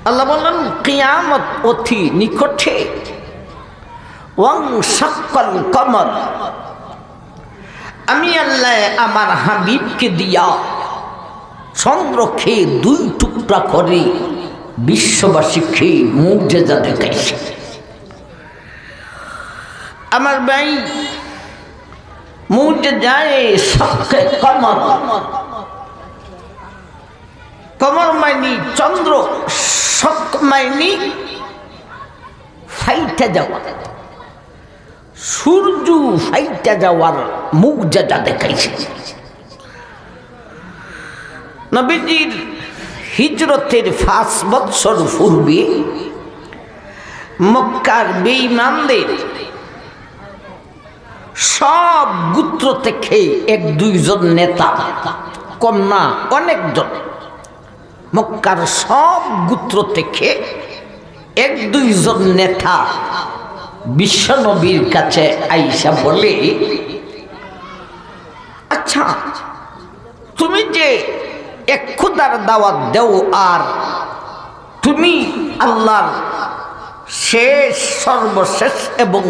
আল্লাহ বললেন কিয়ামত অতি নিকটে, ওয়াং শাক্কাল কমর, আমি আল্লাহ আমার হাবিবকে দিয়া চন্দ্রকে দুই টুকরা করে বিশ্ববাসীকে মুজিজা দেখাইছে। আমার ভাই মুজিজায়ে শাক্কে কমর, কমর মাইনি চন্দ্র, শক মাইনি ফাইটা যাওয়া, সূর্য ফাইটা যাওয়ার মুজিজা দেখাইছে। নবীজির হিজরতের 5 বছর পূর্বে মক্কার বেঈমানদের সব গোত্র থেকে 1-2 নেতা, কম না অনেকজন, মক্কার সব গোত্র থেকে 1-2 নেতা বিশ্বনবীর কাছে আইসা বলে, আচ্ছা তুমি যে এক খোদার দাওয়াত দেও আর তুমি আল্লাহর শেষ সর্বশেষ এবং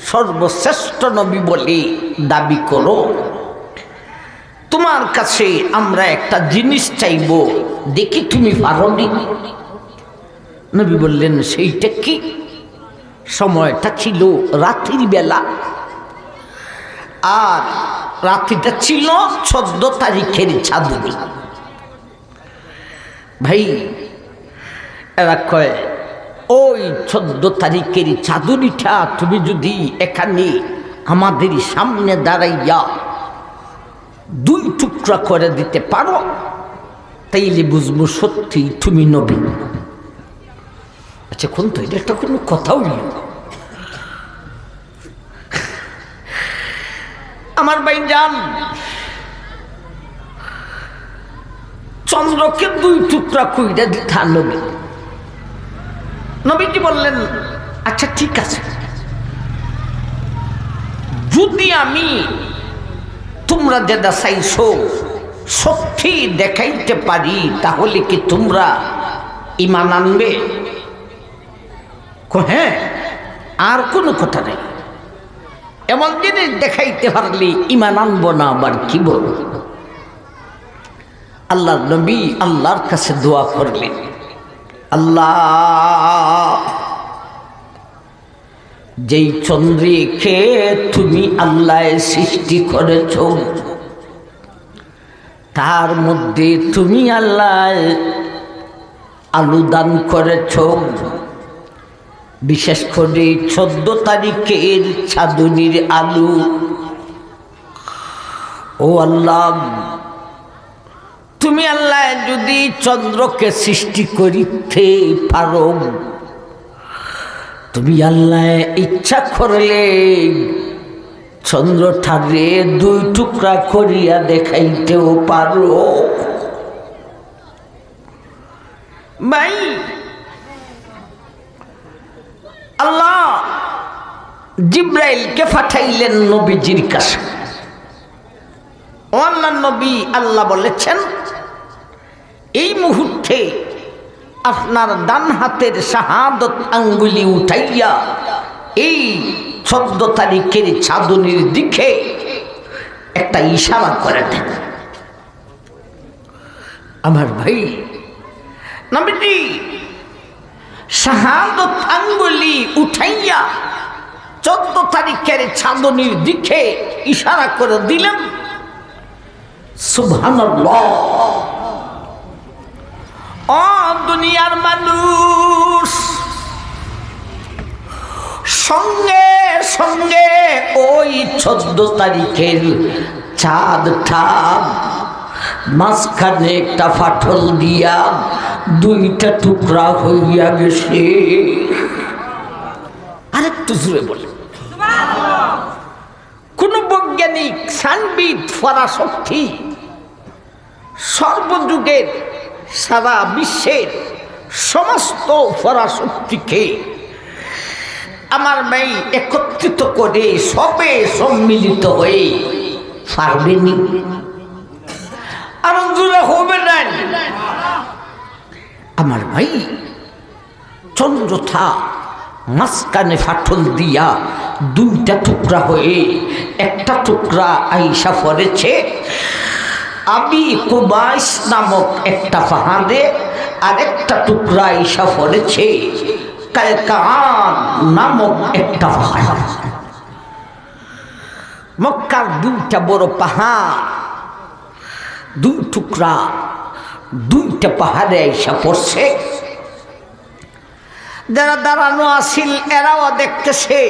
সর্বশ্রেষ্ঠ নবী বলে দাবি করো, তোমার কাছে আমরা একটা জিনিস চাইব, দেখি তুমি পারো নি। নবী বললেন সেইটা কি? সময়টা ছিল রাত্রির বেলা, আর রাত্রিটা ছিল 14 তারিখের চাঁদনি। ভাই এরা কয়, ওই 14 তারিখের চাঁদনিটা তুমি যদি এখানে আমাদের সামনে দাঁড়াইয়া 2 টুকরা করে দিতে পারো, তাইলে বুঝবো সত্যি তুমি নবী। আচ্ছা কোন তো এটা একটা কোনো কথা হইল? আমার ভাই যান চন্দ্রকে 2 টুকরা কইরা দিতা নবী। নবীজি বললেন আচ্ছা ঠিক আছে, যদি আমি তোমরা যেটা চাইছো সত্যি দেখাইতে পারি, তাহলে কি তোমরা ঈমান আনবে? হ্যাঁ, আর কোনো কথা নেই, এমন জিনিস দেখাইতে পারলে ঈমান আনবো না আবার কি বলবো? আল্লাহর নবী আল্লাহর কাছে দোয়া করলেন, আল্লাহ যেই চন্দ্রকে তুমি আল্লাহ সৃষ্টি করেছ, তার মধ্যে তুমি আল্লাহ আলো দান করেছ, বিশেষ করে 14 তারিখের চাঁদনির আলো। ও আল্লাহ, তুমি আল্লাহ যদি চন্দ্রকে সৃষ্টি করিতে পারো, তুমি আল্লাহ ইচ্ছা করলে চন্দ্রটারে 2 টুকরা করিয়া দেখাইতেও পারো। ভাই আল্লাহ জিব্রাইলকে পাঠাইলেন নবীজির কাছে। আল্লাহ নবী আল্লাহ বলেছেন, এই মুহূর্তে আপনার ডান হাতের শাহাদত আঙ্গুলি উঠাইয়া এই 14 তারিখের চাঁদনির দিকে একটা ইশারা করে দেন। আমার ভাই নবীজি শাহাদত আঙ্গুলি উঠাইয়া 14 তারিখের চাঁদনির দিকে ইশারা করে দিলেন। সুবহানাল্লাহ। ও দুনিয়ার মানুষ, সঙ্গে সঙ্গে ওই 14 তারিখের চাঁদটা মাঝখানে একটা ফাটল দিয়া 2টা টুকরা হইয়া গেছে। আরেকটু জোরে বলে, কোন বৈজ্ঞানিক সানবিদ ফরাশক্তি সর্বযুগের সারা বিশ্বের সমস্ত ফরাশক্তিকে আমার ভাই একত্রিত করে সবে সম্মিলিত হয়ে পারবেনি। আর জোরে হবে না আমার ভাই। চন্দ্রথা মাঝখানে ফাটল দিয়া দুইটা টুকরা হয়ে একটা টুকরা আইসা পড়েছে আবি কুবাইস নামক একটা পাহাড়ে, আর একটা টুকরা আইসা পড়েছে কায়কান নামক একটা পাহাড়। মক্কার দুইটা বড় পাহাড়, দুই টুকরা দুইটা পাহাড়ে আইসা পড়ছে। যারা দাঁড়ানো আসিল এরাও দেখতেছে।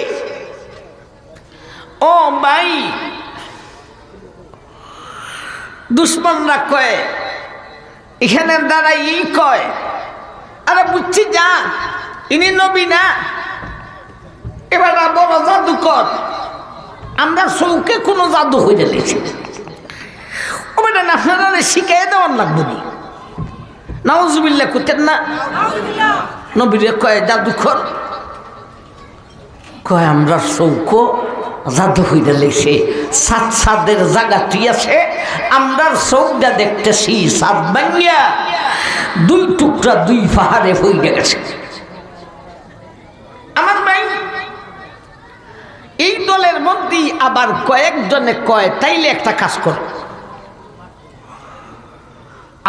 ও ভাই, দুশ্মনরা কয় এখানে দাঁড়াই কয়, আরে বুঝছি যা ইনি নবী না, এবার বড় জাদুকর, আমরা চৌকে কোনো জাদু হয়ে গেলেছি। ও বেটা না, আপনারা শিখাই দেওয়ার লাগবে নি। নাউজুবিল্লাহ করতেন না? নবীরে কয় জাদুকর, কয় আমরা চৌকো জাদু হইয়া লেছে, সাত সাদের জায়গা তুই আছে, আমরা চৌকটা দেখতেছি সাত ভাঙ্গিয়া দুই টুকরা দুই পাহাড়ে হইয়া গেছে। আমার ভাই, এই দলের মধ্যেই আবার কয়েকজনে কয় তাইলে একটা কাজ কর,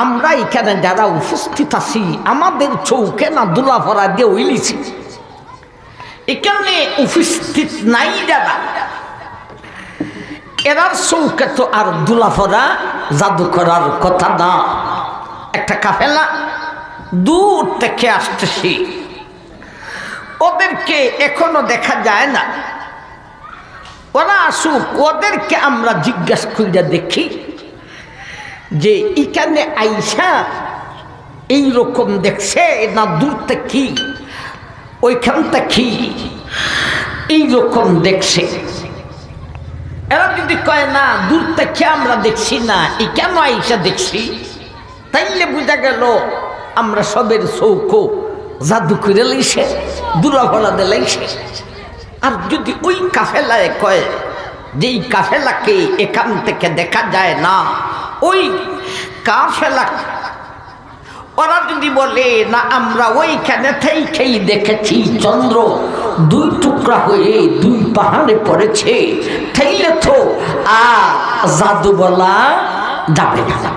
আমরা এখানে যারা উপস্থিত আছি আমাদের চৌকে না দুলা ভরা দিয়ে উইলিছি, এখানে উপস্থিত নাই যারা, এরার চৌকে তো আর দুলা ভরা জাদু করার কথা না। একটা কাফেলা দূর থেকে আসতেছি, ওদেরকে এখনো দেখা যায় না, ওরা আসুক, ওদেরকে আমরা জিজ্ঞাসা করিয়া দেখি যে এখানে আইসা এইরকম দেখছে না দূর থেকে ওইখান থেকে এইরকম দেখছে। এরা যদি কয় না দূর থেকে আমরা দেখছি না, এই কেন আইসা দেখছি, তাইলে বোঝা গেল আমরা সবের চৌকো জাদু করে লাইছে, দুলাভরা দিলাইছে। আর যদি ওই কাফেলায় কয় যে এই কাফেলাকে এখান থেকে দেখা যায় না, ওই কাফেলা ওরা যদি বলে না আমরা ওইখানে থেকেই দেখেছি চন্দ্র দুই টুকরা হয়ে দুই পাহাড়ে পড়েছে, তাইলে তো আর জাদু বলা যাবে না।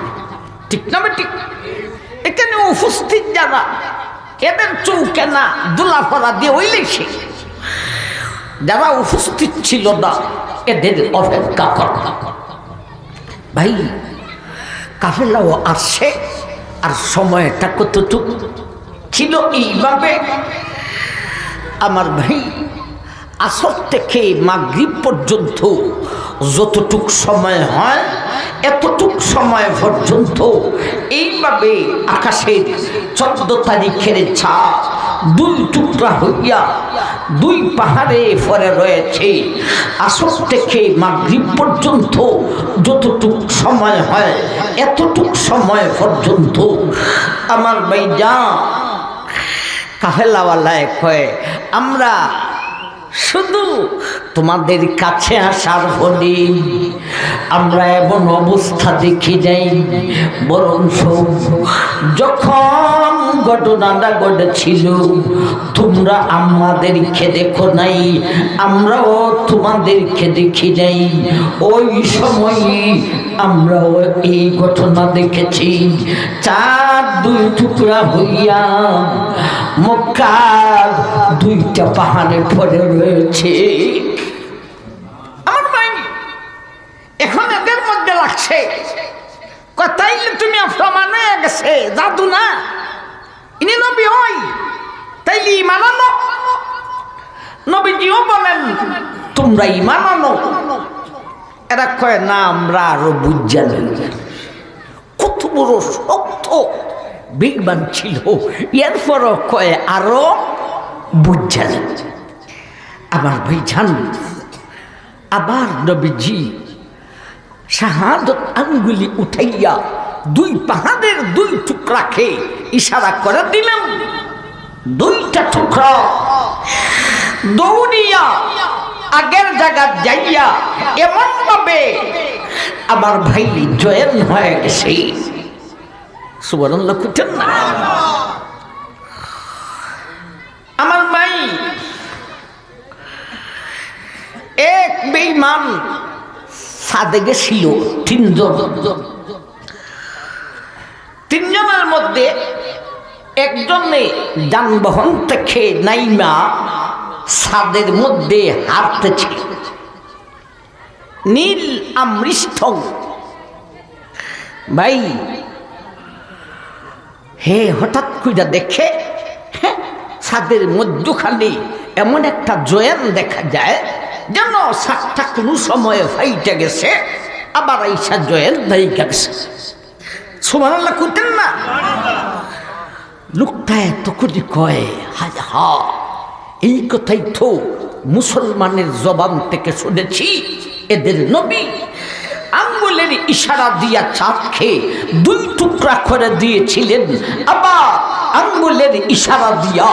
ঠিক না ঠিক? এখানে উপস্থিত যারা এদের চৌকে না দুলাফরা দিয়ে ওইলেছে, যারা উপস্থিত ছিল না এদের অপেক্ষা কর। ভাই, কাফেলাও আসছে, আর সময়টা কতটুকু ছিল এইভাবে। আমার ভাই, আসর থেকে মাগরিব পর্যন্ত যতটুক সময় হয় এতটুক সময় পর্যন্ত এইভাবে আকাশের 14 তারিখের ছাপ দুই টুকরা হইয়া দুই পাহাড়ে পড়ে রয়েছে। আসর থেকে মাগরিব পর্যন্ত যতটুক সময় হয় এতটুক সময় পর্যন্ত আমার ভাই যা কাফেলাওয়ালায় কয় আমরা শুধু তোমাদের কাছে আসার ফলে আমরা এমন অবস্থা দেখি যাই, বরং যখন ঘটনাটা ঘটেছিল তোমরা আমাদেরকে দেখো নাই, আমরাও তোমাদেরকে দেখি নাই। ওই সময় আমরাও এই ঘটনা দেখেছি, চার দুই টুকরা হইয়া মক্কার দুইটা পাহাড়ে পড়ে রয়েছে। আমার ভাই, এখন এদের মধ্যে লাগছে তাইলে তুমি প্রমাণ হয়ে গেছে জাদু না, ইনি নবী হই, তাইলে ঈমান আনো। নবীজিও বলেন তোমরা ঈমান আনো। এরা কয় না আমরা আরো বুঝা নেই। কত বড় শক্ত বিজ্ঞান ছিল, এরপরও কয় আরো বুঝা নেই। আমার ভাই জান, আবার নবীজি শাহাদত আঙ্গুলি উঠাইয়া দুই পাহাড়ের দুই টুকরাকে ইশারা করে দিলেন। দুইটা টুকরা দৌড়িয়া আগের জায়গা যাইয়া এমন ভাবে আমার ভাই জয়েন হয়ে গেছে। সুবহানাল্লাহ, খুঁজছেন না? বেঈমান ছাদে গেছিল তিনজনের মধ্যে একজনে যানবাহন থেকে নাইমা ছাদের মধ্যে হাঁটতেছে, নীল আমৃষ্ট। ভাই হে হঠাৎ করে দেখে ছাদের মধ্যখানে এমন একটা জয়েন দেখা যায়, যেন ছাদটা কোনো সময়ে ফাইটে গেছে, আবার আইসা জয়েন দায়িকা গেছে। সুবহানাল্লাহ কইতেন না? লোকটা এত করে কয়, হায় হা, এই কথাই তো মুসলমানের জবান থেকে শুনেছি। এদের নবী আঙ্গুলের ইশারা দিয়া চাঁদকে 2 টুকরা করে দিয়েছিলেন, আবার আঙ্গুলের ইশারা দিয়া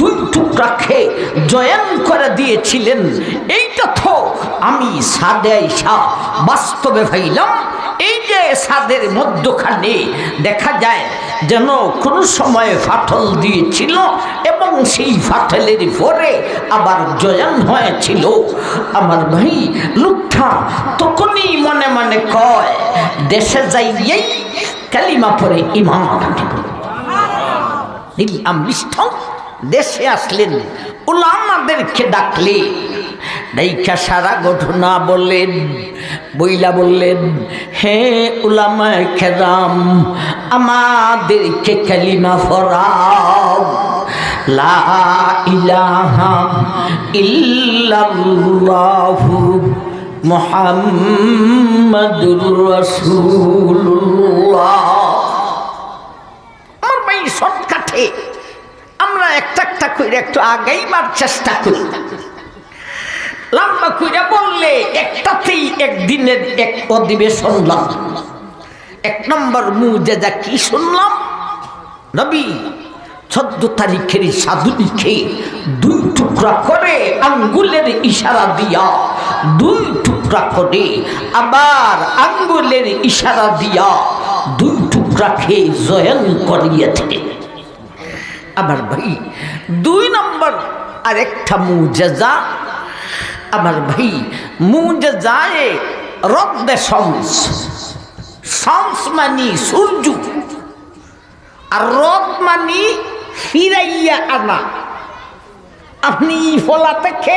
2 টুকরা খেয়ে জয়েন করে দিয়েছিলেন। এইটা তো আমি ছাদে আইসা বাস্তবে ভাইলাম। এই যে ছাদের মধ্যখানে দেখা যায় যেন কোনো সময় ফাটল দিয়েছিল, এবং সেই ফাটলের পরে আবার জয়ান হয়েছিল। আমার ভাই লোকটা তখনই মনে মনে কয়, দেশে যাইয়েই কালিমা পড়ে ঈমান আনব। দেশে আসলেন, উলামাদেরকে ডাকলে ডাইকা সারা ঘটনা বললেন, বললেন, হে উলামায়ে কেরাম, আমাদেরকে কালিমা পড়াও, লা ইলাহা ইল্লাল্লাহু মুহাম্মাদুর রাসূলুল্লাহ। আমার ভাই শর্টকাটে আমরা একটা করে একটু আগাইবার চেষ্টা করি। লম্বা কইরা বললে একটাতেই একদিনের এক অধিবেশন লাগবে। 1 নম্বর মুজিজা কি শুনলাম? নবী 14 তারিখের সাধুনিকে 2 টুকরা করে আঙ্গুলের ইশারা দিয়া 2 টুকরা করে, আবার আঙ্গুলের ইশারা দিয়া 2 টুকরা খেয়ে জয়েন করিয়েছিলেন। আবার ভাই 2 নম্বর আরেকটা মুজিজা, আমার ভাই মুজিজায়ে রদ্দে শামস। শামস মানি সূর্য, আর রদ মানি ফিরাইয়া আনা। আপনি ফলা থেকে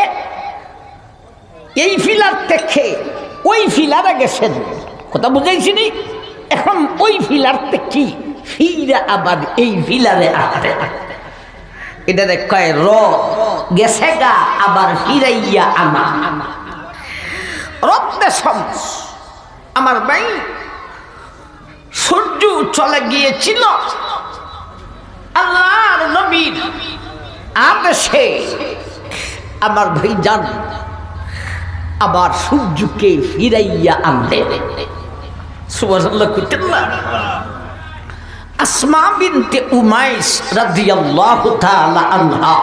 এই ফিলার থেকে ওই ফিলারে গেছেন, কথা বুঝাইছি নি? এখন ওই ফিলার থেকে ফিরা আবার এই ফিলারে আসতে, এটা কয় র গেছে গা আবার ফিরাইয়া আনা। রদ্দে শামস। আমার ভাই সূর্য চলে গিয়েছিল আল্লাহর নবীর আদেশে। আমার ভাই জান আবার সূর্যকে ফিরাইয়া আনলেন। সুবহানাল্লাহ কইতেন না? আসমা বিনতে উমাইস রাদিয়াল্লাহু তাআলা আনহা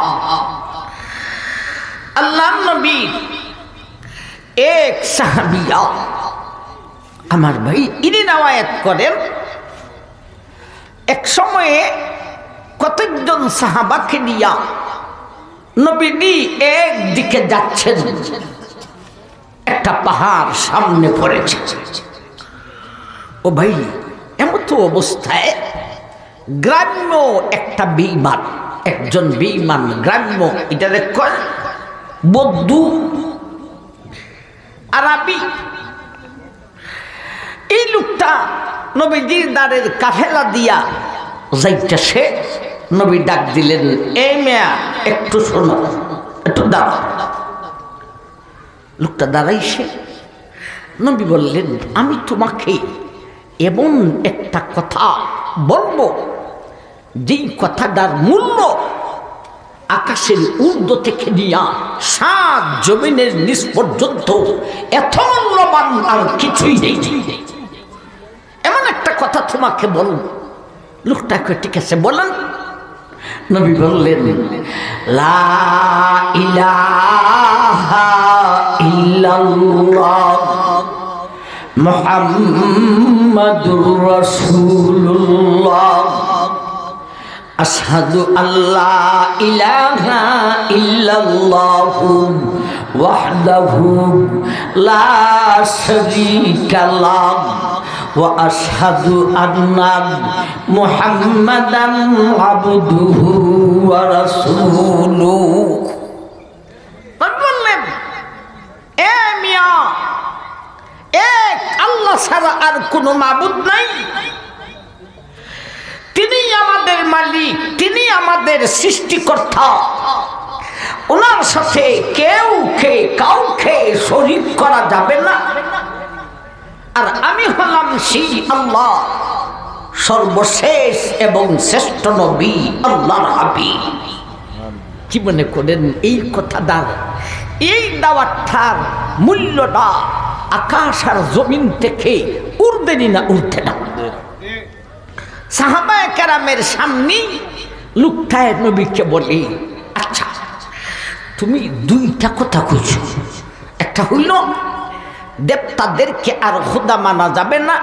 আল্লাহর নবীর এক সাহাবিয়া। আমার ভাই ইনি রওয়ায়াত করেন, এক সময়ে কতজন সাহাবাকে নিয়া নবীজি একদিকে যাচ্ছেন, একটা পাহাড় সামনে পড়েছে। ও ভাই এমতো অবস্থায় গ্রাম্য একটা বেঈমান, একজন বেঈমান গ্রাম্য, এটা কয় বদ্দু আরবি। এই লোকটা নবীজির দ্বারের কাফেলা দিয়া যাইতেছে। নবী ডাক দিলেন, এই মেয়া একটু শোনো, একটু দাঁড়াও। লোকটা দাঁড়াইছে। নবী বললেন, আমি তোমাকে এমন একটা কথা বলবো যেই কথাটার মূল্য আকাশের ঊর্ধ্ব থেকে নিয়া 7 জমিনের নিচ পর্যন্ত এত মূল্যবান আর কিছুই নেই। এমন একটা কথা তোমাকে বলব। লোকটাকে ঠিক আছে বলেন। নবী বললেন, লা ইলাহা ইল্লাল্লাহ মুহাম্মাদুর রাসূলুল্লাহ আশহাদু আল্লা ইলাহা ইল্লাল্লাহু ওয়াহদাহু লা শারীকা লাহ ওয়া আশহাদু আন্না মুহাম্মাদান আবদুহু ওয়া রাসূলুহু। বললেন, এ মিয়া, এক আল্লাহ ছাড়া আর কোনো মাবুদ নাই। তিনি আমাদের মালিক, তিনি আমাদের সৃষ্টিকর্তা। ওনার সাথে কাউকে শরীক করা যাবে না। আর আমি হলাম সেই আল্লাহ, সর্বশেষ এবং শ্রেষ্ঠ নবী, আল্লাহর হাবিব। কি মনে করেন এই কথাটার, এই দাওয়াতটার মূল্যটা আকাশ আর জমিন থেকে উঠবেনি না উঠতে না? সাহাবায়ে কেরামের সামনে লোকটায় নবীকে বলি, আচ্ছা তুমি দুইটা কথা কইছো, একটা হইল দেবতাদেরকে আর খোদা মানা যাবে না,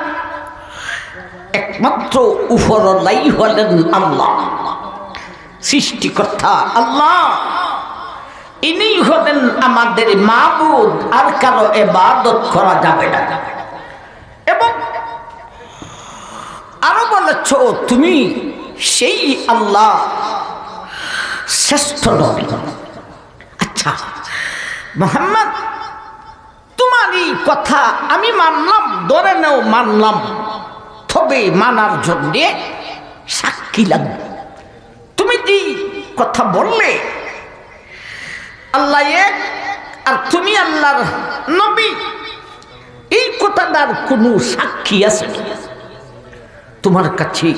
একমাত্র উপরলাই হলেন আল্লাহ, সৃষ্টিকর্তা আল্লাহ, ইনি হলেন আমাদের মাবুদ, আর কারো ইবাদত করা যাবে না। এবং আরো বলেছ তুমি সেই আল্লাহ শ্রেষ্ঠ নবী। আচ্ছা মুহাম্মদ, তোমার এই কথা আমি মানলাম, ধরে নেও মানলাম, তবে মানার জন্য সাক্ষী লাগবে। তুমি যে কথা বললে আল্লাহ এক আর তুমি আল্লাহর নবী, এই কথাটার কোনো সাক্ষী আছে? তোমার কাছে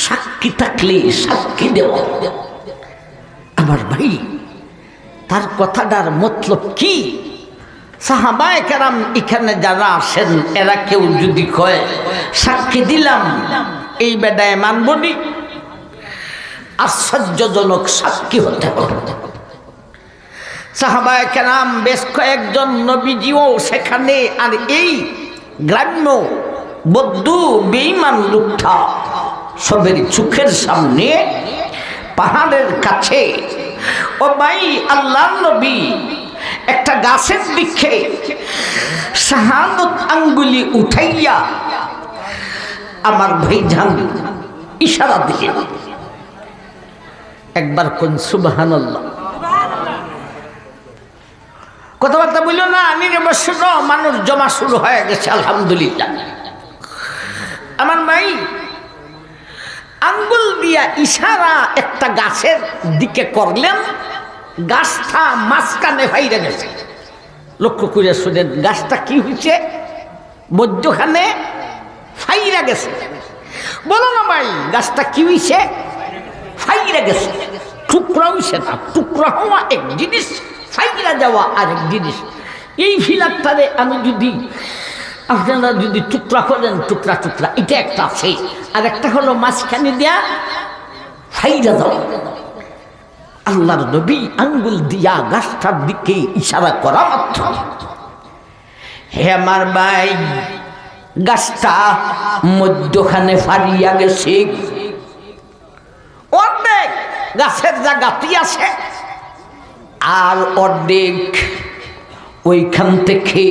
সাক্ষী থাকলে সাক্ষী দেও। আমার ভাই, তার কথাটার মতলব কি? সাহাবায়ে কেরাম এখানে যারা আসেন, এরা কেউ যদি কয় সাক্ষী দিলাম, এই বেদায় মানবনি, আশ্চর্যজনক সাক্ষী হতে হবে। সাহাবায়ে কেরাম বেশ কয়েকজন নবীজিও সেখানে, আর এই গ্রাম্য বৌদ্ধ বেঈমান লোকটা সবের চোখের সামনে পাহাড়ের কাছে, ও ভাই আল্লাহর নবী একটা গাছের দিকে শাহাদত আঙ্গুলি উঠাইয়া আমার ভাইজান ইশারা দিয়ে একবার কোন সুবহানাল্লাহ। কথাবার্তা বললো না, নিরবচ্ছিন্ন মানুষ জমা শুরু হয়ে গেছে, আলহামদুলিল্লাহ। আমার ভাই আঙ্গুল দিয়া ইশারা একটা গাছের দিকে করলেন, গাছটা মাঝখানে ফাইরে গেছে। লক্ষ্য করে শুনেন, গাছটা কি হয়েছে? মধ্যখানে ফাইরা গেছে। বলো না ভাই, গাছটা কি হয়েছে? ফাইরা গেছে। টুকরা হয়েছে না, টুকরা হওয়া এক জিনিস, ফাইরা যাওয়া আরেক জিনিস। এই ফিলারটারে আমি যদি, আপনারা যদি টুকরা করেন, টুকরা টুকরা, এটা একটা আছে, আর একটা হলো মাঝখানে দেয়া ফাইরা যাওয়া। আল্লাহর নবী আঙ্গুল দিয়া গাছটার দিকে ইশারা করা মাত্র, হে আমার ভাই, গাছটা মধ্যখানে ফারিয়া গেছে। অর্ধেক গাছের জায়গাটি আছে, আর অর্ধেক ওইখান থেকে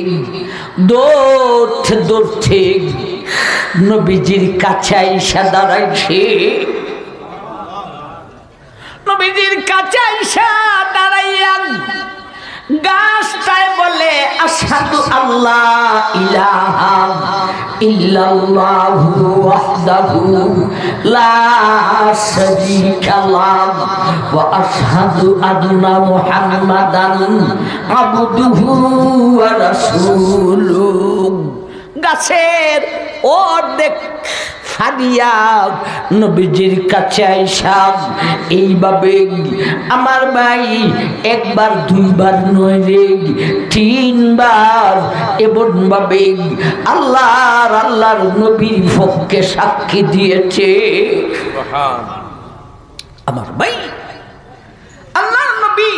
দৌড়তে নবীজির কাছে আইসা দাঁড়াইছে। নবীজির কাছে আইসা দাঁড়াইয়া গাছটায় বলে, আশহাদু আল্লাহ ইলাহা ইল্লাল্লাহু ওয়াহদাহু লা শারীকা লাহু ওয়া আশহাদু আন্না মুহাম্মাদান আবদুহু ওয়া রাসূলুহু। গাছের অর্ধেক ফারিয়া নবীজির কাছে আইসা এইভাবে, আমার ভাই, একবার দুইবার নয় রে, তিনবার এমন ভাবে আল্লাহর নবীর পক্ষে সাক্ষী দিয়েছে। আমার ভাই, আল্লাহর নবী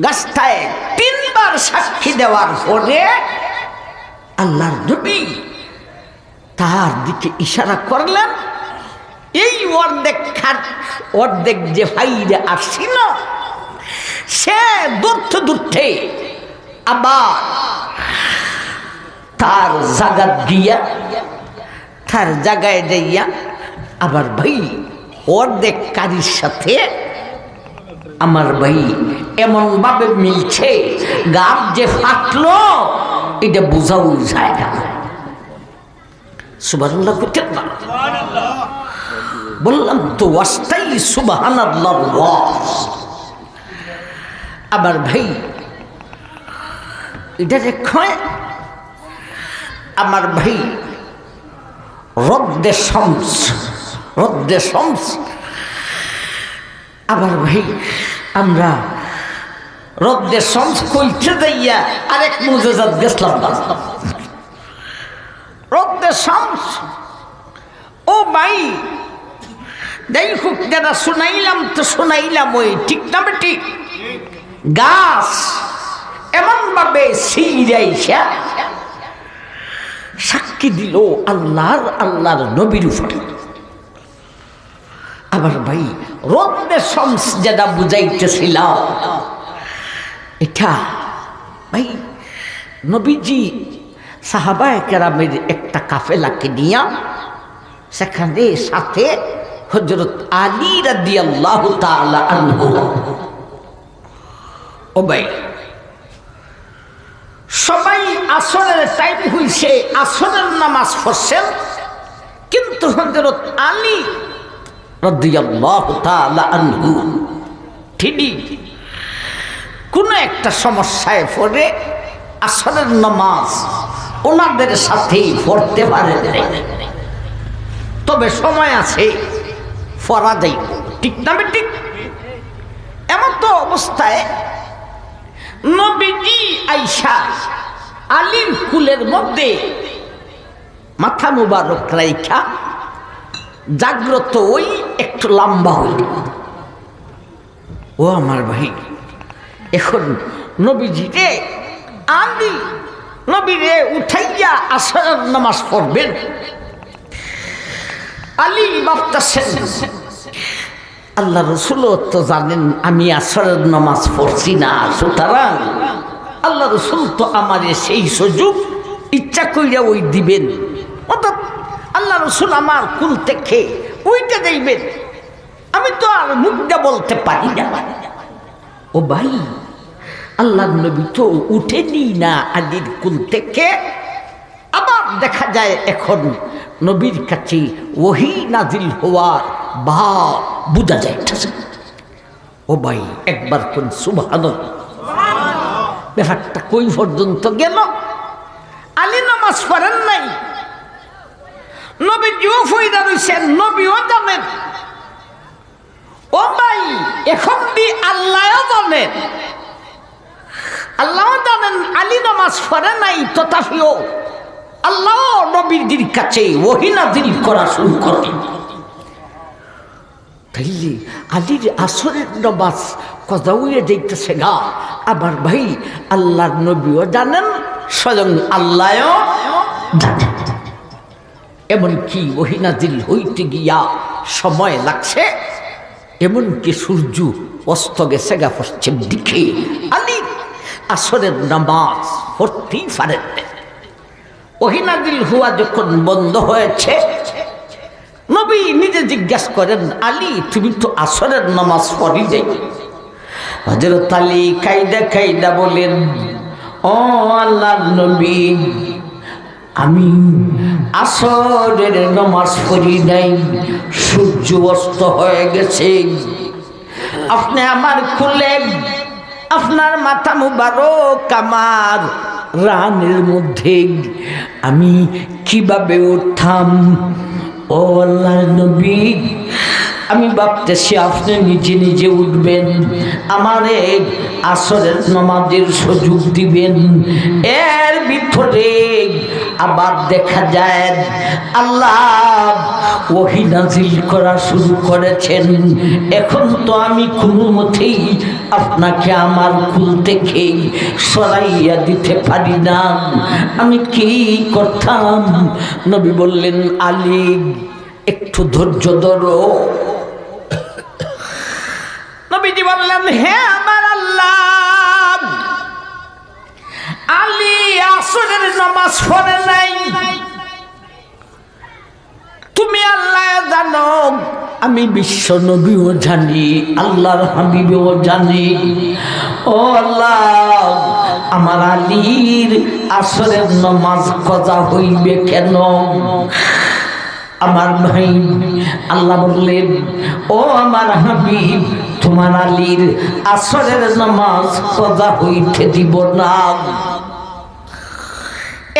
গাছটায় তিনবার সাক্ষী দেওয়ার পরে আল্লাহর নবী তার দিকে ইশারা করলেন। এই অর্ধেক যে ফাইরে আসছিল, সে দূরতে আবার তার জায়গা গিয়া তার জায়গায় যাইয়া আবার ভাই অর্ধেক কারির সাথে আমার ভাই এমন ভাবে মিলছে, গাব যে ফাটলো এটা বোঝাও যায় না। সুবহানাল্লাহ করতেন না? বললাম তো ওয়াস্তাই সুবহানাল্লাহ। আবার ভাই এটা দেখো আমার ভাই রদ্দে শামস, রদ্দে শামস। আবার ভাই আমরা রদ্দে শামস কইতে যাইয়া আরেক মুজিজাত গেছলাম না। রদ্দে শামস ও ভাই দেখো যারা শুনাইলাম তো শুনাইলাম, ওই ঠিক না বেটি? গাছ এমন ভাবে সিরাইসা সাক্ষী দিল আল্লাহর নবীর উপরে। আবার ভাই রদ্দে শামস যেটা বুঝাইতেছিল এটা ভাই নবীজি সাহাবায়ে কেরামের একটা কাফেলাকে নিয়া সেখানে সাথে হযরত আলী রাদিয়াল্লাহু তাআলা আনহু। ও ভাই সবাই আসরের টাইম হইছে, আসরের নামাজ পড়ছেন, কিন্তু হযরত আলী রাদিয়াল্লাহু তাআলা আনহু তিনি কোনো একটা সমস্যায় পড়ে আসরের নামাজ ওনাদের সাথেই পড়তে পারেন নাই। তবে সময় আছে, পড়া যাইব, ঠিক না ঠিক? এমন তো অবস্থায় নবীজি আইসা আলীর কুলের মধ্যে মাথা মুবারক রাইখা জাগ্রত ওই একটু লম্বা হইল। ও আমার ভাই এখন নবীজি রে আলী নবীরে উঠাইয়া আসরের নামাজ পড়বেন। আলী ভাবতেছেন আল্লাহ রসুলও তো জানেন আমি আসরের নামাজ পড়ছি না, সুতরাং আল্লাহ রসুল তো আমার সেই সুযোগ ইচ্ছা কইরা ওই দিবেন, অর্থাৎ আল্লাহ রসুল আমার কুল থেকে ওইটা যাইবেন, আমি তো আর মুখটা বলতে পারি না। ও ভাই আল্লাহ নবী তো উঠেনি না আলীর কুল থেকে। আবার দেখা যায় এখন নবীর কাছে ওহী নাজিল হওয়ার ভাব বুঝা যাইতেছে। ও ভাই একবার কোন সুবহানাল্লাহ। ব্যাপারটা কই পর্যন্ত গেল? আলী নামাজ পড়েন নাই, নবীজিও ফয়দা রইছেন, নবীও জানেন। ও ভাই এখন দি আল্লাহও জানেন, আল্লাহও জানেন আলী নামাজ পড়ে নাই, তথাপিও আল্লাহ নবীর কাছে ওহী নাজিল করা শুরু করেন। তাইলে আলীর আসরের নামাজ কজা হইয়া যাইতেছে গা। আবার ভাই আল্লাহর নবীও জানেন, স্বয়ং আল্লাহও জানেন। এমনকি ওহী নাজিল হইতে গিয়া সময় লাগছে, এমনকি সূর্য অস্ত গেছে গা পশ্চিম দিকে। আলী আসরের নামাজ পড়তেই পারেন। ওহী নাজিল হওয়া যখন বন্ধ হয়েছে, নবী নিজে জিজ্ঞাসা করেন আলী তুমি তো আসরের নামাজ পড়ি যাই। হযরত আলী কাইদা কাইদা বলেন ও আল্লাহর নবী আমি আসরের নামাজ পড়ি নাই, সূর্য অস্ত হয়ে গেছে। আপনি আমার খুলে আপনার মাথা মুবারক আমার রানের মধ্যে আমি কিভাবে উঠতাম। ও আল্লাহর নবী আমি ভাবতেছি আপনি নিজে নিজে উঠবেন, আমারে আসরের নামাজের সুযোগ দিবেন। এর ভিতরে আবার দেখা যায় আল্লাহ ওহী নাজিল করা শুরু করেছেন। এখন তো আমি কোনো মতেই আপনাকে আমার কুল থেকে সরাইয়া দিতে পারি না, আমি কি করতাম? নবী বললেন আলী একটু ধৈর্য ধরো। নবীজি বললেন হে আমার আল্লাহ আলী আসরের নামাজ পড়ে নাই। তুমি আল্লাহ জানো, আমি বিশ্ব নবীও জানি, আল্লাহর হাবিবও জানি। ও আল্লাহ, আমার আলীর আসরের নামাজ কজা হইবে কেন? আমার ভাই আল্লাহ বললেন, ও আমার হাবিব, তোমার আলীর আসরের নামাজ কজা হইতে দিব না।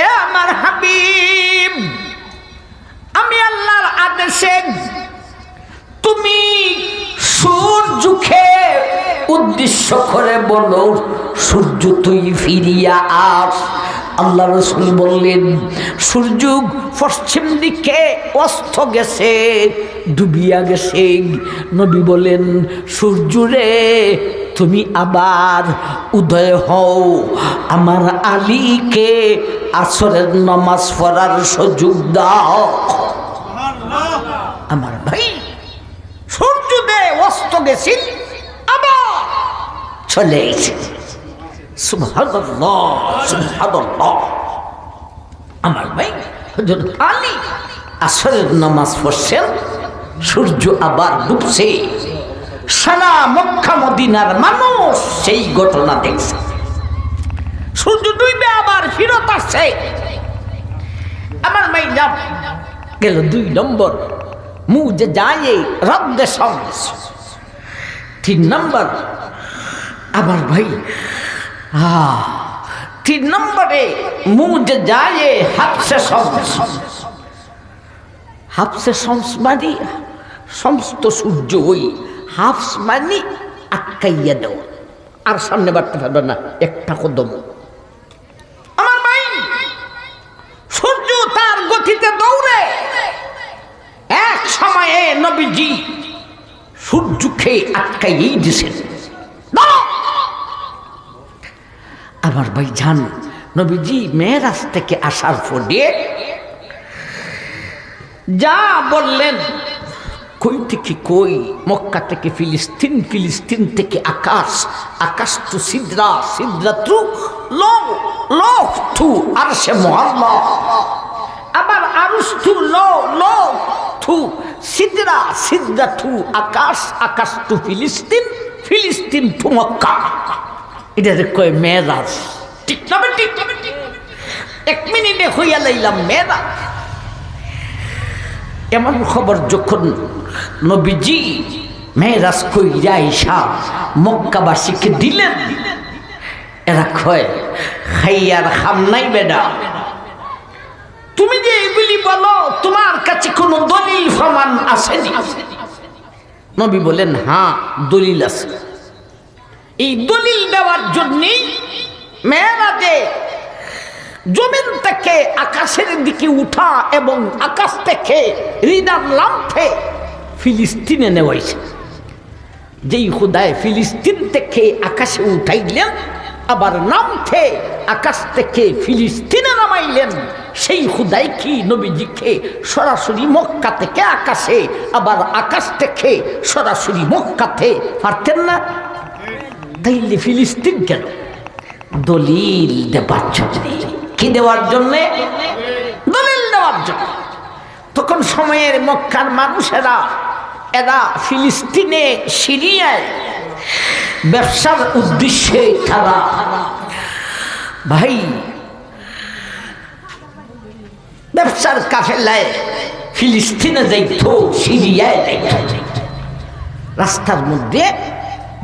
এ আমার হাবিব, আমি আল্লাহর আদেশে তুমি সূর্যকে উদ্দেশ্য করে বলো, সূর্য তুই ফিরিয়া আস। আল্লাহ রাসূল বললেন, সূর্য পশ্চিম দিকে অস্ত গেছে, ডুবিয়া গেছে। নবী বলেন, সূর্য রে তুমি আবার উদয় হও, আমার আলীকে আসরের নামাজ পড়ার সুযোগ দাও। আমার ভাই, সূর্য দে অস্ত গেছিল, আবার চলে এসে। সুবহানাল্লাহ, সুবহানাল্লাহ। আমার ভাই হযরত আলী আসরের নামাজ পড়ছেন, সূর্য আবার ডুবছে। সারা মক্কা মদিনার মানুষ সেই ঘটনা দেখছে। সূর্য ডুবে আবার ফিরত আসছে। আমার ভাই যাব গেল 2 নম্বর, মুজে যায় রদ্দে শামস। 3 নম্বর, আমার ভাই 3 নম্বরে মুজে যায় হাফসে শামস। হাফসে শামস মানে সমস্ত সূর্য, ওই হাফস মানে আটকাইয়া দেওয়া, আর সামনে বাড়তে পারবে না একটা কদম। আমার ভাই, সূর্য তার গতিতে দৌড়ে। এক সময়ে নবীজি সূর্যকে আটকাইয়েই দিয়েছেন। আমার ভাই জান, নবীজি মেরাজ থেকে আসার পরে যা বললেন, কই থেকে কই, মক্কা থেকে ফিলিস্তিন, ফিলিস্তিন থেকে আকাশ, আকাশ টু সিদরা, সিদরা টু লৌহ, লৌহ টু আরশে মুআল্লা, আবার আরশ টু লৌহ, লৌহ টু সিদরা, সিদরা টু আকাশ, আকাশ টু ফিলিস্তিন, ফিলিস্তিন টু মক্কা। এটা কয় মেরাজ। ঠিক না বেটি? 1 মিনিটে হইয়া লাইলাম মেরাজ। এমন খবর যখন নবীজি মেরাজ কইরা আইসা মক্কাবাসীকে দিলেন, এরা কয়, খাইয়ার খাম নাই বেডা, তুমি যে এগুলি বলো, তোমার কাছে কোনো দলিল প্রমাণ আসেনি? নবী বলেন, হ্যাঁ দলিল আছে। এই দলিল দেওয়ার জন্যই মেরাজে জমিন থেকে আকাশের দিকে উঠা এবং আকাশ থেকে হৃদয় লাম্ফে ফিলিস্তিনে নেওয়াইছে। যেই খুদায় ফিলিস্তিন থেকে আকাশে উঠাইলেন, আবার নামতে আকাশ থেকে ফিলিস্তিনে নামাইলেন, সেই খুদাই কি নবীজিকে সরাসরি মক্কা থেকে আকাশে, আবার আকাশ থেকে সরাসরি মক্কাতে পারতেন না? তাইলে ফিলিস্তিন কেন? দলিল দেবার জন্য। কি দেওয়ার জন্যে? দলিল দেওয়ার জন্য। তখন সময়ের মক্কার মানুষেরা, এরা ফিলিস্তিনে, সিরিয়ায় ব্যবসার উদ্দেশ্যে তারা ভাই ব্যবসার কাফেলায় ফিলিস্তিনে যাইত, সিরিয়ায় যাইত। রাস্তার মধ্যে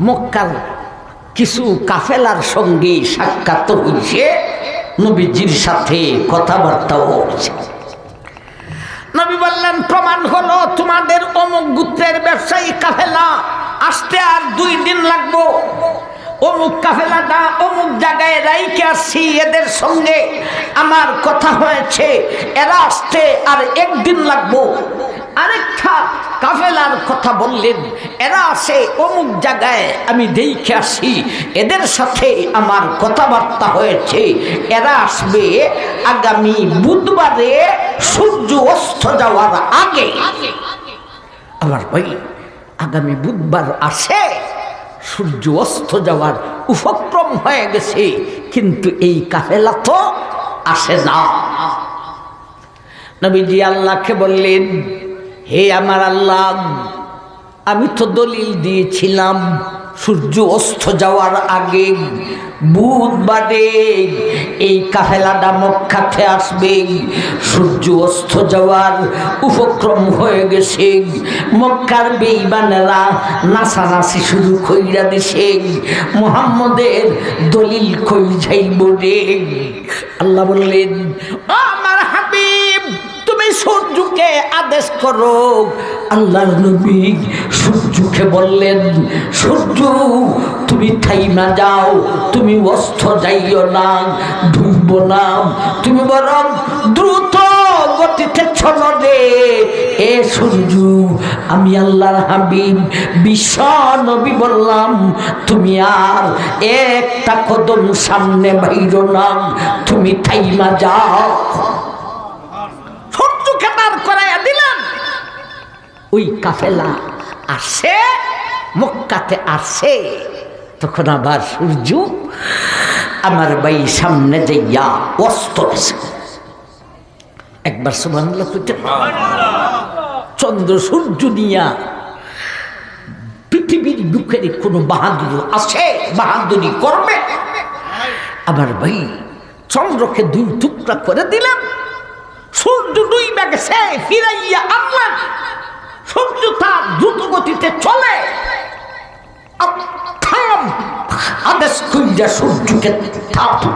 মক্কার কিছু কাফেলার সঙ্গে সাক্ষাৎ হয়েছে, নবীজির সাথে কথাবার্তাও হচ্ছে। নবী বললেন, প্রমাণ হলো তোমাদের অমুক গোত্রের ব্যবসায়ী কাফেলা আসতে আর 2 দিন লাগবো। অমুক কাফেলাটা অমুক জায়গায় রাইকে আসছি, এদের সঙ্গে আমার কথা হয়েছে, এরা আসতে আর 1 দিন লাগবো। আরেকটা কাফেলার কথা বললেন, এরা আসে অমুক জায়গায়, আমি দেখে আসি, এদের সাথে আমার কথাবার্তা হয়েছে, এরা আসবে আগামী বুধবারে সূর্য অস্ত যাওয়ার আগে। আমার ভাই, আগামী বুধবার আসে, সূর্য অস্ত যাওয়ার উপক্রম হয়ে গেছে, কিন্তু এই কাফেলা তো আসে না। নবীজি আল্লাহকে বললেন, হে আমার আল্লাহ, আমি তো দলিল দিয়েছিলাম সূর্য অস্ত যাওয়ার আগে বুধবারে এই কাফেলাটা মক্কাতে আসবে। সূর্য অস্ত যাওয়ার উপক্রম হয়ে গেছে, মক্কার বেঈমানেরা নাচানাচি শুরু কইরা দিছে, মুহাম্মদের দলিল কই যাইব রে। আল্লাহ বললেন, আমার হাবিব, তুমি সূর্যকে আদেশ করো। আল্লাহর নবী সূর্যকে বললেন, সূর্য তুমি থাইমা যাও, তুমি অস্ত যাইও না, ডুববো না, তুমি বরং দ্রুত গতিতে চলো রে। এ সূর্য, আমি আল্লাহর হাবিব বিশ্ব নবী বললাম, তুমি আর একটা কদম সামনে বাইরো না, তুমি থাইমা যাও। সূর্যকে বার করাইয়া দিলাম। ওই কাফেলা আসে, মক্কাতে আসে, তখন আবার সূর্য আমার ভাই সামনে যাইয়া অস্ত গেছে। একবার সুবহানাল্লাহ কইতে, চন্দ্র সূর্য নিয়া পৃথিবীর বুকের কোনো বাহাদুর আছে, বাহাদুরি করবে? আমার ভাই চন্দ্রকে দুই টুকরা করে দিলাম, সূর্য ডুইবা গেছে, ফিরাইয়া আনলেন। সূর্য তার দ্রুত গতিতে চলে, আদেশ কইরা সূর্যকে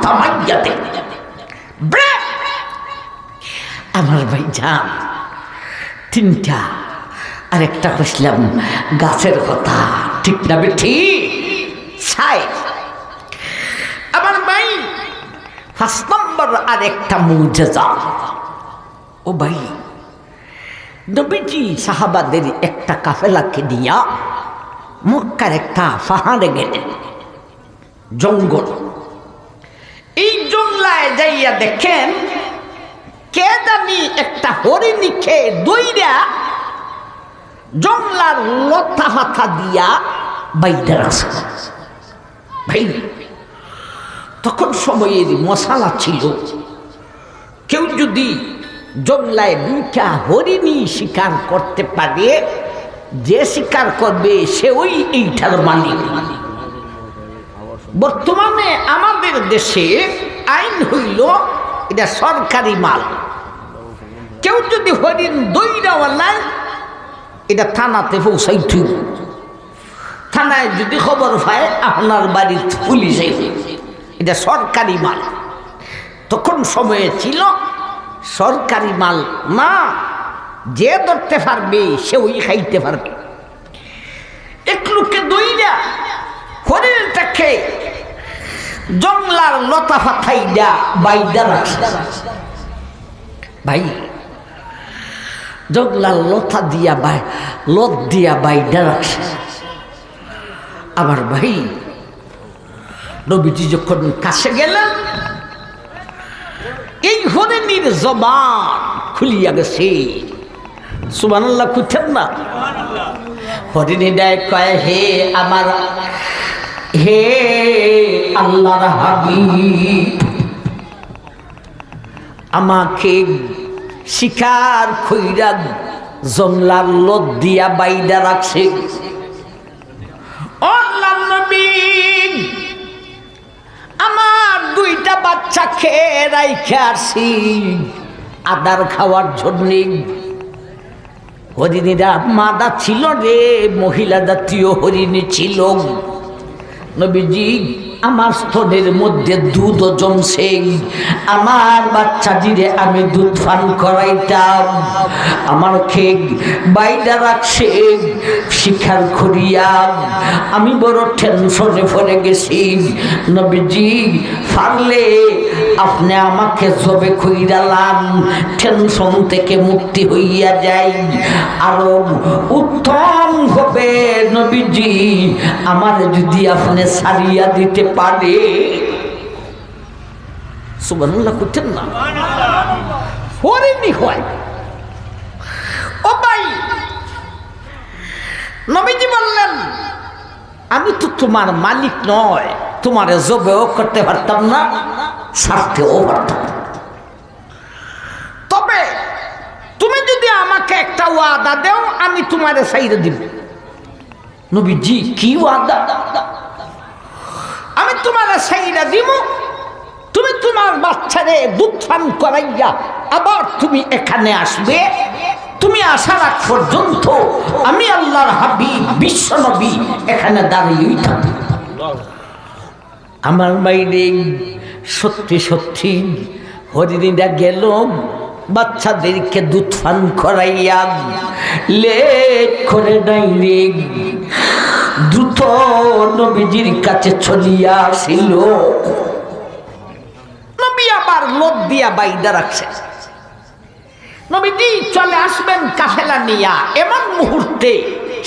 থামাইয়া দে। আমার ভাই যান তিনটা, আরেকটা কইছিলাম গাছের কথা, ঠিক না বেঠি? আমার ভাই 5 নম্বর আরেকটা মুজিজা। ও ভাই, নবীজি সাহাবাদের একটা কাফেলাকে নিয়া মক্কার একটা পাহাড়ে গেলেন, জঙ্গল। এই জঙ্গলায় যাইয়া দেখেন কে জানি একটা হরিণীকে দইরা জঙ্গলার লতা হাতা দিয়া বাইরে রাখছে। ভাই তখন সময়ের মশালা ছিল, কেউ যদি জঙ্গলায় 2টা হরিণী শিকার করতে পারে, যে শিকার করবে সে ওই এইটার মালিক। বর্তমানে আমাদের দেশে আইন হইল এটা সরকারি মাল। কেউ যদি হরিণ দইরাওয়ালা, এটা থানাতে পৌঁছাইতে, থানায় যদি খবর পায় আপনার বাড়ির পুলিশে, এটা সরকারি মাল। তখন সময়ে ছিল সরকারি মাল না, যে ধরতে পারবে সে ওই খাইতে পারবে। এক লোককে দইরা হরিণটাকে জঙ্গলার লতা ফাথাইডা বাইদা রাখছে। ভাই জঙ্গলার লতা দিয়া লত দিয়া বাইদা রাখছে। আবার ভাই নবীজি যখন কাছে গেলেন, এই হরিণীর জবান খুলিয়া গেছে। সুবহানাল্লাহ খুঁজছেন না? হরিণীটায় কয়, হে আমার, হে আল্লাহর হাবিব, আমাকে শিকার কইরা জঙ্গলার লত দিয়া বাইদা রাখছে। আল্লাহর নবী, আমার 2টা বাচ্চা খেয়ে রাইখে আসি আদার খাওয়ার জন্যে। হরিণীরা মাদা ছিল রে, মহিলা জাতীয় হরিণী ছিল। নবীজি, আমার স্তনের মধ্যে দুধ জমছে, আমার বাচ্চাটিরে আমি দুধ পান করাইতাম, আমার খেগ বাইদা রাখছে শিকার করিয়া, আমি বড় টেনশনে পড়ে গেছি। নবীজি, পারলে আপনি আমাকে জবে কইরালাম, টেনশন থেকে মুক্তি হইয়া যাই। আরো উত্তম হবে নবীজি, আমার যদি আপনি সারিয়া দিতে পারে। সুবহানাল্লাহ করছেন না? হরিণী হয়। ও ভাই, নবীজি বললেন, আমি তো তোমার মালিক নয়, তোমারে জবেও করতে পারতাম না, ছাড়তেও পারতাম না। তবে তুমি যদি আমাকে একটা ওয়াদা দাও, আমি তোমারে ছাইরে দিব। নবীজি কি ওয়াদা? আমি তোমারে ছাইরে দিব, তুমি তোমার বাচ্চারে দুধ পান করাইয়া আবার তুমি এখানে আসবে। তুমি আসার আগ পর্যন্ত আমি আল্লাহর হাবিব বিশ্ব নবী এখানে দাঁড়িয়েই থাকি। আমার বাইরে সত্যি সত্যি হরিণীরা গেল বাচ্চাদেরকে দুধ পান করাইয়া, লেট করে ডাইরেক্ট দ্রুত নবীজির কাছে চলিয়া আসিল। নবী আবার লোদ দিয়া বাইদা রাখছে, নবীজি চলে আসবেন কাফেলা নিয়া। এমন মুহূর্তে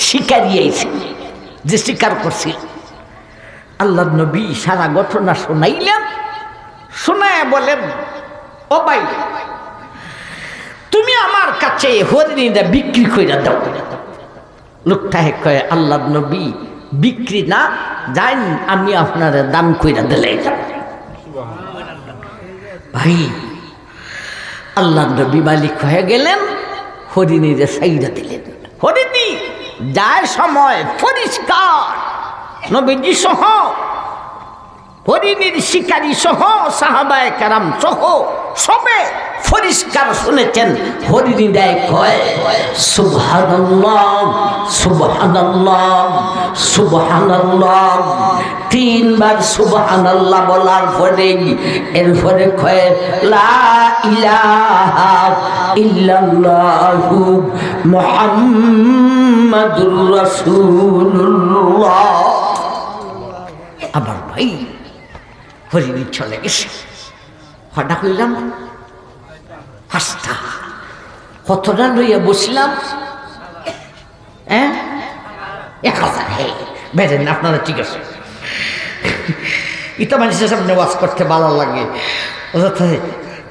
শিকারি আইছে যে শিকার করছিল। আল্লাহ নবী সারা ঘটনা শোনাইলেন, শোনায় বলেন, ও ভাই তুমি আমার কাছে হরিণীরা বিক্রি করে দাও। লোকটা কয়ে, আল্লাহ নবী বিক্রি না, যান আমি আপনার দাম কইরা দিলে। ভাই আল্লাহ নবী মালিক হয়ে গেলেন, হরিণীরে সাইরা দিলেন। হরিণী যায় সময় পরিষ্কার, নবীজি সহ হরিণীর শিকারী সহ সাহাবায়ে কেরাম সহ সবে পরিষ্কার শুনেছেন। হরিণী দেয় কয় সুবহানাল্লাহ সুবহানাল্লাহ সুবহানাল্লাহ, তিনবার সুবহানাল্লাহ বলার পরে এরপরে কয় লা ইলাহা ইল্লাল্লাহু মুহাম্মাদুর রাসূলুল্লাহ। আবার ভাই হরিণী চলে গেছে, হঠাৎ হইলাম হাসতা কতটা লইয়া বসলাম, 1000। হে বেরেন আপনারা, ঠিক আছে। এটা মানুষের সামনে ওয়াজ করতে ভালো লাগে,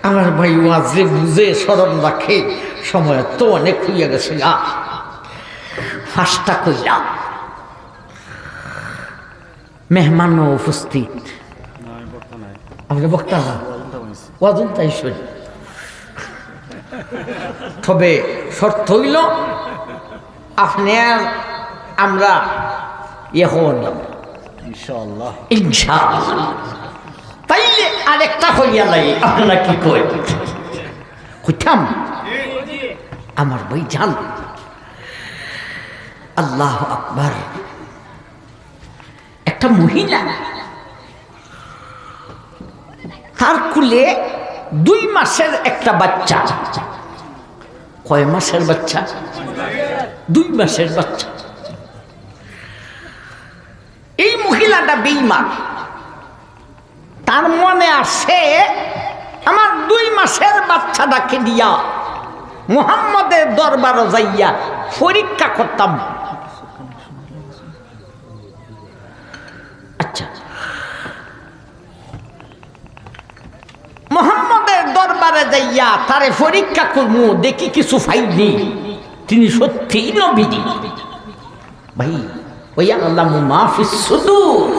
আমার ভাই ওয়াজে বুঝে স্মরণ রাখে, সময় তো অনেক হইয়া গেছে। ফাঁসটা কইলাম, মেহমানও উপস্থিত। আপনি বক্তা না, ওয়াজুন তাই শুনি। তবে শর্ত হইল আপনার আমরা ইয়ে হন ইনশাআল্লাহ ইনশাআল্লাহ। তাইলে আরেকটা হইয়া লাগে, আপনারা কি কইতাম আমার ভাই জান। আল্লাহ আকবার। একটা মহিলা, তার কুলে 2 মাসের একটা বাচ্চা। কয় মাসের বাচ্চা? 2 মাসের বাচ্চা। এই মহিলাটা বেঈমান, তার মনে আসে আমার 2 মাসের বাচ্চাটাকে দিয়া মুহাম্মদের দরবারে যাইয়া পরীক্ষা করতাম। আচ্ছা, মুহাম্মদের দরবারে যাইয়া তারে পরীক্ষা করমু, দেখি কিছু ফাইনি তিনি সত্যিই নবী। ভাই ওই আল্লাহ মাফিস সুদূর,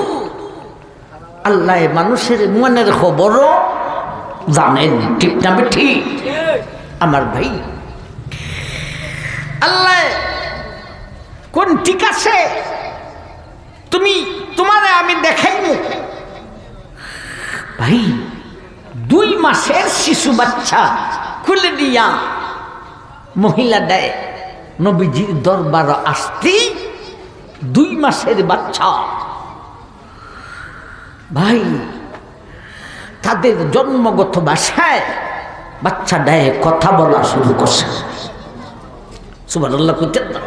আল্লাহ মানুষের মনের খবরও জানেন, ঠিক না ঠিক? আমার ভাই আল্লাহ কোন ঠিক আছে, তোমারে আমি দেখাইমু। ভাই 2 মাসের শিশু বাচ্চা খুলে দিয়া মহিলা দেয় নবীজির দরবার আসতে। 2 মাসের বাচ্চা। ভাই তাদের জন্মগত ভাষায় বাচ্চা দেয় কথা বলা শুরু করছে। সুবহানাল্লাহ কইতেন না?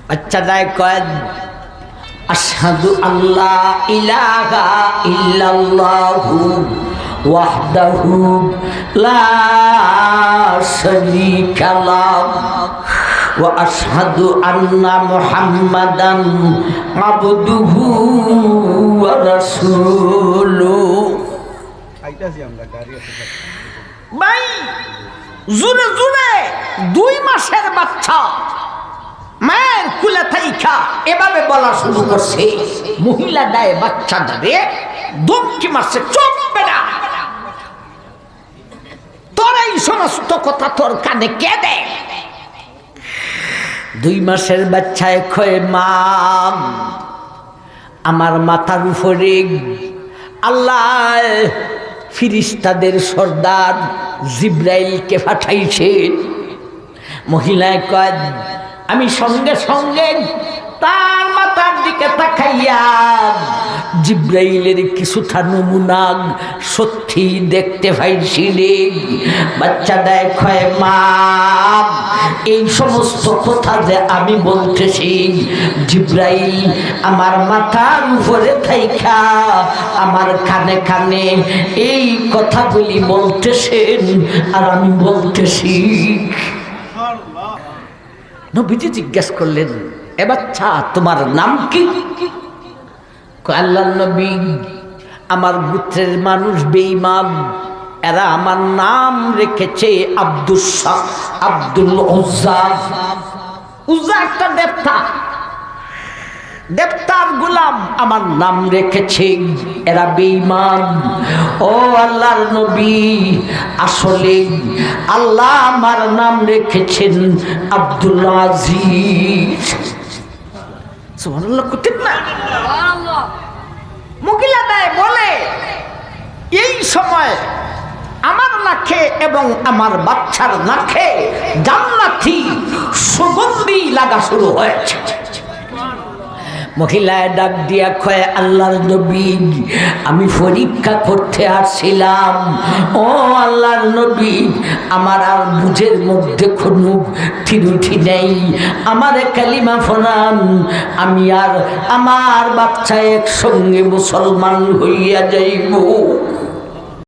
বাচ্চা দেয় কয় আশহাদু আল্লা ইলাহা ইল্লাল্লাহু ওয়াহদাহু লা শারীকা লাহু ওয়া আশহাদু আন্না মুহাম্মাদান আবদুহু ওয়া রাসূলুহু। ভাই জোরে জোরে 2 মাসের বাচ্চা মায়ের কুলে থাইকা এভাবে বলা শুরু করছে। মহিলা ডায়ে বাচ্চাটারে দমকি মারছে, চুপ না, তোর এই সমস্ত কথা তোর কানে কে দেয়? 2 মাসের বাচ্চায় কয়, মা আমার মাথার উপরে আল্লাহ ফিরিস্তাদের সর্দার জিব্রাইলকে পাঠাইছেন। মহিলায় কয়, আমি সঙ্গে সঙ্গে তার মাথার দিকে তাকাইয়া জিব্রাইলের কিছুটা নমুনা সত্যি দেখতে পাইছি রে। বাচ্চাটায় কয়, মা এই সমস্ত কথা যে আমি বলতেছি, জিব্রাইল আমার মাথার উপরে থাইকা আমার কানে কানে এই কথাগুলি বলতেছেন আর আমি বলতেছি। নবীজি জিজ্ঞেস করলেন, এ বাচ্চা তোমার নাম কি? আল্লাহর নবী, আমার গোত্রের মানুষ বেঈমান, এরা আমার নাম রেখেছে আব্দুল উজ্জা। উজ্জা একটা দেবতা, দেবতার গোলাম আমার নাম রেখেছে, এরা বেঈমান। ও আল্লাহর নবী, আসলে আল্লাহ আমার নাম রেখেছেন আব্দুল আজিজ। সুবহানাল্লাহ, ঠিক না? মহিলা দেয় বলে, এই সময় আমার নাকে এবং আমার বাচ্চার নাকে জান্নাতি সুগন্ধি লাগা শুরু হয়েছে। মহিলায় ডাক দিয়া কয়, আল্লাহর নবী, আমি পরীক্ষা করতে আসছিলাম। ও আল্লাহর নবী, আমার আর বুঝের মধ্যে কোনো ঠিরুঠি নেই, আমার কালিমা ফোনান, আমি আর আমার বাচ্চা একসঙ্গে মুসলমান হইয়া যাইব।